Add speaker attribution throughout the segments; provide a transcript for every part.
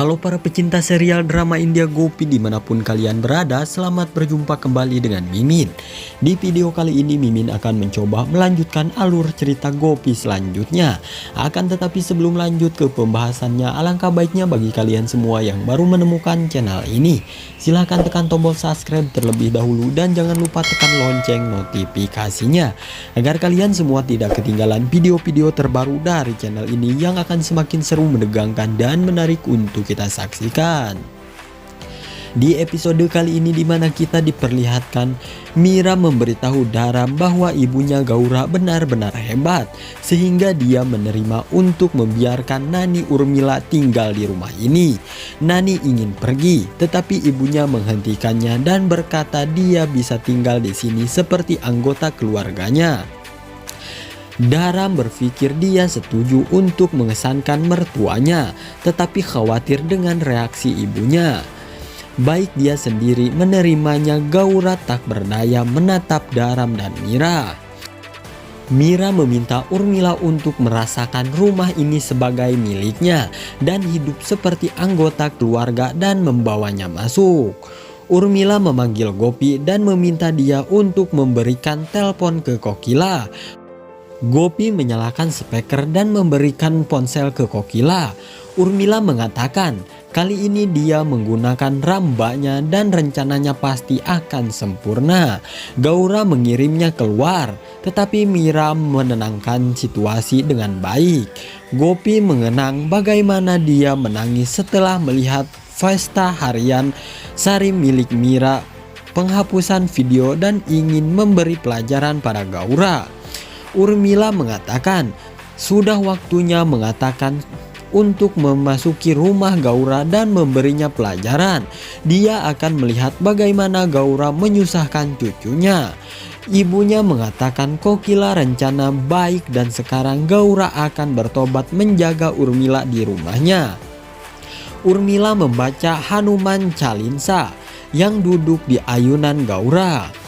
Speaker 1: Halo para pecinta serial drama India Gopi dimanapun kalian berada, selamat berjumpa kembali dengan Mimin. Di video kali ini Mimin akan mencoba melanjutkan alur cerita Gopi selanjutnya. Akan tetapi sebelum lanjut ke pembahasannya, alangkah baiknya bagi kalian semua yang baru menemukan channel ini, silahkan tekan tombol subscribe terlebih dahulu dan jangan lupa tekan lonceng notifikasinya, agar kalian semua tidak ketinggalan video-video terbaru dari channel ini yang akan semakin seru, menegangkan, dan menarik untuk kita saksikan. Di episode kali ini dimana kita diperlihatkan Mira memberitahu Dharam bahwa ibunya Gaura benar-benar hebat, sehingga dia menerima untuk membiarkan Nani Urmila tinggal di rumah ini. Nani ingin pergi, tetapi ibunya menghentikannya dan berkata dia bisa tinggal di sini seperti anggota keluarganya. Dharam berpikir dia setuju untuk mengesankan mertuanya, tetapi khawatir dengan reaksi ibunya. Baik dia sendiri menerimanya, Gaura tak berdaya menatap Dharam dan Mira. Mira meminta Urmila untuk merasakan rumah ini sebagai miliknya dan hidup seperti anggota keluarga dan membawanya masuk. Urmila memanggil Gopi dan meminta dia untuk memberikan telepon ke Kokila. Gopi menyalakan speaker dan memberikan ponsel ke Kokila. Urmila mengatakan kali ini dia menggunakan rambanya dan rencananya pasti akan sempurna. Gaura mengirimnya keluar, tetapi Mira menenangkan situasi dengan baik. Gopi mengenang bagaimana dia menangis setelah melihat pesta harian Sari milik Mira, penghapusan video, dan ingin memberi pelajaran pada Gaura. Urmila mengatakan sudah waktunya mengatakan untuk memasuki rumah Gaura dan memberinya pelajaran. Dia akan melihat bagaimana Gaura menyusahkan cucunya. Ibunya mengatakan Kokila rencana baik dan sekarang Gaura akan bertobat menjaga Urmila di rumahnya. Urmila membaca Hanuman Chalinsa yang duduk di ayunan Gaura.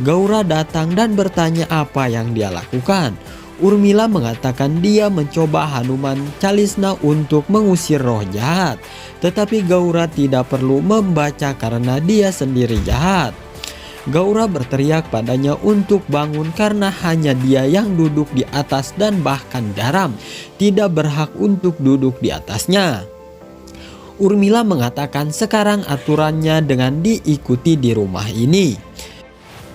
Speaker 1: Gaura datang dan bertanya apa yang dia lakukan. Urmila mengatakan dia mencoba Hanuman Chalisna untuk mengusir roh jahat, tetapi Gaura tidak perlu membaca karena dia sendiri jahat. Gaura berteriak padanya untuk bangun karena hanya dia yang duduk di atas dan bahkan Dharam tidak berhak untuk duduk di atasnya. Urmila mengatakan sekarang aturannya dengan diikuti di rumah ini.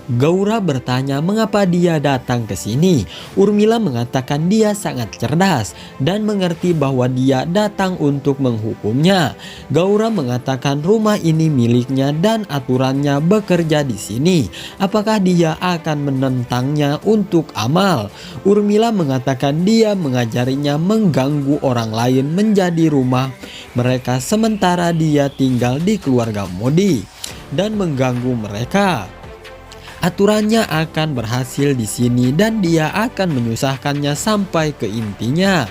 Speaker 1: Gaura bertanya mengapa dia datang ke sini. Urmila mengatakan dia sangat cerdas dan mengerti bahwa dia datang untuk menghukumnya. Gaura mengatakan rumah ini miliknya dan aturannya bekerja di sini. Apakah dia akan menentangnya untuk amal? Urmila mengatakan dia mengajarinya mengganggu orang lain menjadi rumah mereka sementara dia tinggal di keluarga Modi dan mengganggu mereka. Aturannya akan berhasil di sini dan dia akan menyusahkannya sampai ke intinya.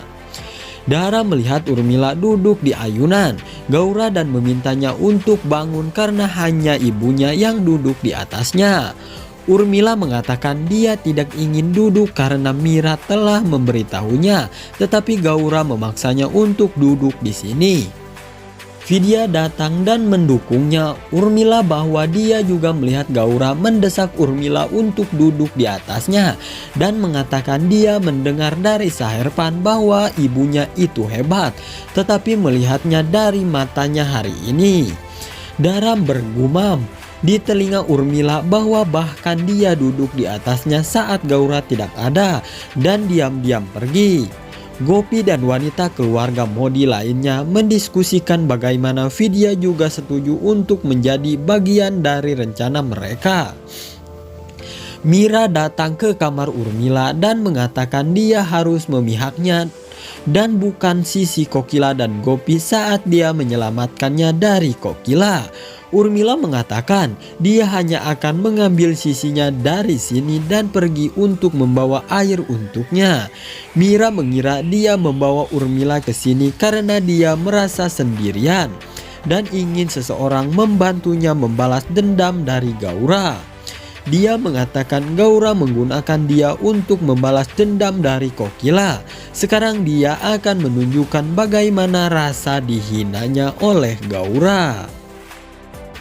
Speaker 1: Dharam melihat Urmila duduk di ayunan Gaura dan memintanya untuk bangun karena hanya ibunya yang duduk di atasnya. Urmila mengatakan dia tidak ingin duduk karena Mira telah memberitahunya, tetapi Gaura memaksanya untuk duduk di sini. Vidya datang dan mendukungnya Urmila bahwa dia juga melihat Gaura mendesak Urmila untuk duduk di atasnya dan mengatakan dia mendengar dari Saherpan bahwa ibunya itu hebat, tetapi melihatnya dari matanya hari ini. Dharam bergumam di telinga Urmila bahwa bahkan dia duduk di atasnya saat Gaura tidak ada dan diam-diam pergi. Gopi dan wanita keluarga Modi lainnya mendiskusikan bagaimana Vidya juga setuju untuk menjadi bagian dari rencana mereka. Mira datang ke kamar Urmila dan mengatakan dia harus memihaknya dan bukan sisi Kokila dan Gopi saat dia menyelamatkannya dari Kokila. Urmila mengatakan dia hanya akan mengambil sisinya dari sini dan pergi untuk membawa air untuknya. Mira mengira dia membawa Urmila ke sini karena dia merasa sendirian dan ingin seseorang membantunya membalas dendam dari Gaura. Dia mengatakan Gaura menggunakan dia untuk membalas dendam dari Kokila. Sekarang dia akan menunjukkan bagaimana rasa dihinanya oleh Gaura.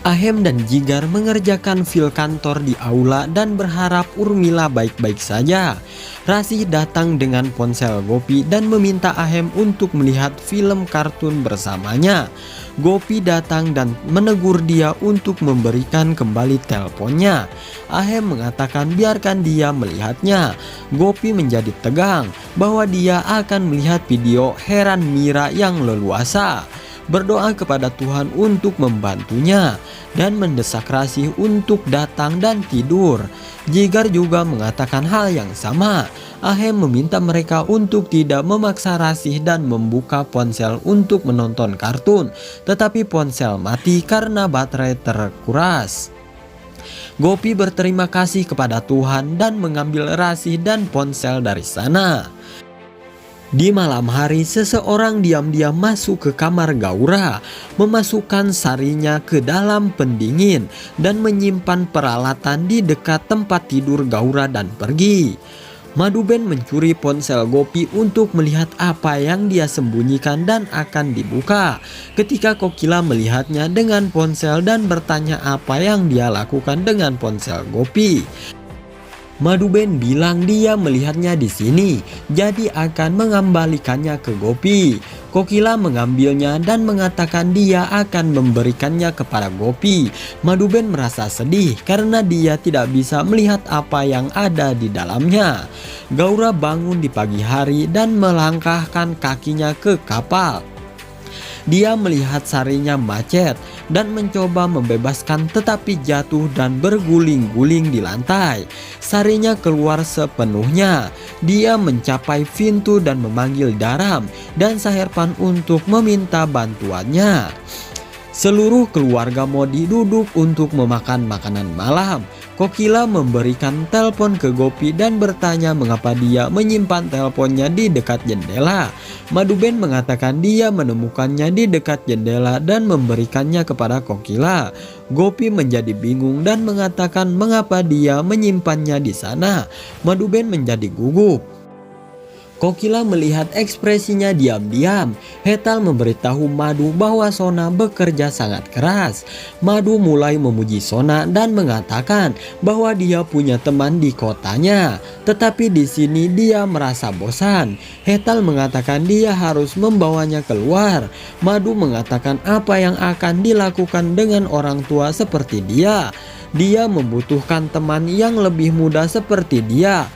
Speaker 1: Ahem dan Jigar mengerjakan file kantor di aula dan berharap Urmila baik-baik saja. Rasih datang dengan ponsel Gopi dan meminta Ahem untuk melihat film kartun bersamanya. Gopi datang dan menegur dia untuk memberikan kembali teleponnya. Ahem mengatakan biarkan dia melihatnya. Gopi menjadi tegang bahwa dia akan melihat video heran Mira yang leluasa. Berdoa kepada Tuhan untuk membantunya dan mendesak Rasih untuk datang dan tidur. Jigar juga mengatakan hal yang sama. Ahem meminta mereka untuk tidak memaksa Rasih dan membuka ponsel untuk menonton kartun, tetapi ponsel mati karena baterai terkuras. Gopi berterima kasih kepada Tuhan dan mengambil Rasih dan ponsel dari sana. Di malam hari, seseorang diam-diam masuk ke kamar Gaura, memasukkan sarinya ke dalam pendingin dan menyimpan peralatan di dekat tempat tidur Gaura dan pergi. Madhuben mencuri ponsel Gopi untuk melihat apa yang dia sembunyikan dan akan dibuka. Ketika Kokila melihatnya dengan ponsel dan bertanya apa yang dia lakukan dengan ponsel Gopi. Madhuben bilang dia melihatnya di sini, jadi akan mengembalikannya ke Gopi. Kokila mengambilnya dan mengatakan dia akan memberikannya kepada Gopi. Madhuben merasa sedih karena dia tidak bisa melihat apa yang ada di dalamnya. Gaura bangun di pagi hari dan melangkahkan kakinya ke kapal. Dia melihat sarinya macet dan mencoba membebaskan tetapi jatuh dan berguling-guling di lantai. Sarinya keluar sepenuhnya. Dia mencapai pintu dan memanggil Daram dan Saherpan untuk meminta bantuannya. Seluruh keluarga Modi duduk untuk memakan makanan malam. Kokila memberikan telepon ke Gopi dan bertanya mengapa dia menyimpan teleponnya di dekat jendela. Madhuben mengatakan dia menemukannya di dekat jendela dan memberikannya kepada Kokila. Gopi menjadi bingung dan mengatakan mengapa dia menyimpannya di sana. Madhuben menjadi gugup. Kokila melihat ekspresinya diam-diam. Hetal memberitahu Madhu bahwa Sona bekerja sangat keras. Madhu mulai memuji Sona dan mengatakan bahwa dia punya teman di kotanya. Tetapi di sini dia merasa bosan. Hetal mengatakan dia harus membawanya keluar. Madhu mengatakan apa yang akan dilakukan dengan orang tua seperti dia. Dia membutuhkan teman yang lebih muda seperti dia.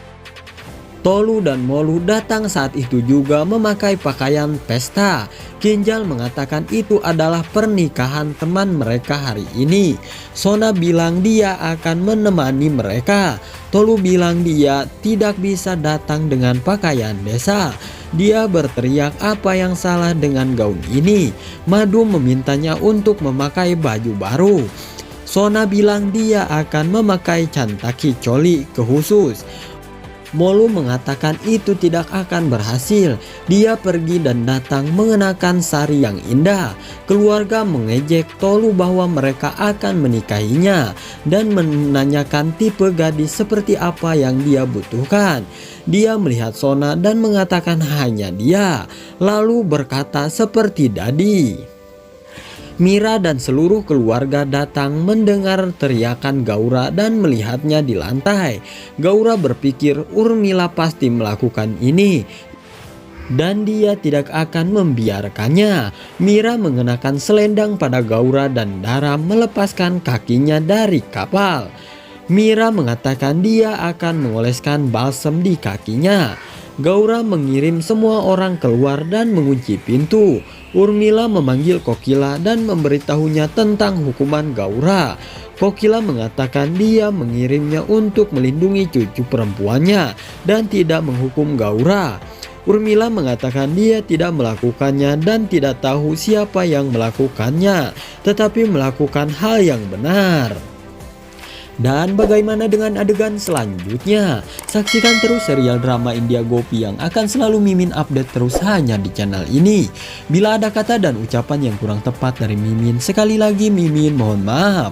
Speaker 1: Tolu dan Molu datang saat itu juga memakai pakaian pesta. Kinjal mengatakan itu adalah pernikahan teman mereka hari ini. Sona bilang dia akan menemani mereka. Tolu bilang dia tidak bisa datang dengan pakaian desa. Dia berteriak apa yang salah dengan gaun ini. Madhu memintanya untuk memakai baju baru. Sona bilang dia akan memakai cantaki coli khusus. Molu mengatakan itu tidak akan berhasil. Dia pergi dan datang mengenakan sari yang indah. Keluarga mengejek Tolu bahwa mereka akan menikahinya dan menanyakan tipe gadis seperti apa yang dia butuhkan. Dia melihat Sona dan mengatakan hanya dia, lalu berkata seperti Dadi. Mira dan seluruh keluarga datang mendengar teriakan Gaura dan melihatnya di lantai. Gaura berpikir Urmila pasti melakukan ini dan dia tidak akan membiarkannya. Mira mengenakan selendang pada Gaura dan Daram melepaskan kakinya dari kapal. Mira mengatakan dia akan mengoleskan balsem di kakinya. Gaura mengirim semua orang keluar dan mengunci pintu. Urmila memanggil Kokila dan memberitahunya tentang hukuman Gaura. Kokila mengatakan dia mengirimnya untuk melindungi cucu perempuannya dan tidak menghukum Gaura. Urmila mengatakan dia tidak melakukannya dan tidak tahu siapa yang melakukannya, tetapi melakukan hal yang benar. Dan bagaimana dengan adegan selanjutnya? Saksikan terus serial drama India Gopi yang akan selalu Mimin update terus hanya di channel ini. Bila ada kata dan ucapan yang kurang tepat dari Mimin, sekali lagi Mimin mohon maaf.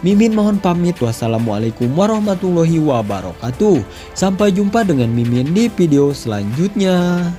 Speaker 1: Mimin mohon pamit. Wassalamualaikum warahmatullahi wabarakatuh. Sampai jumpa dengan Mimin di video selanjutnya.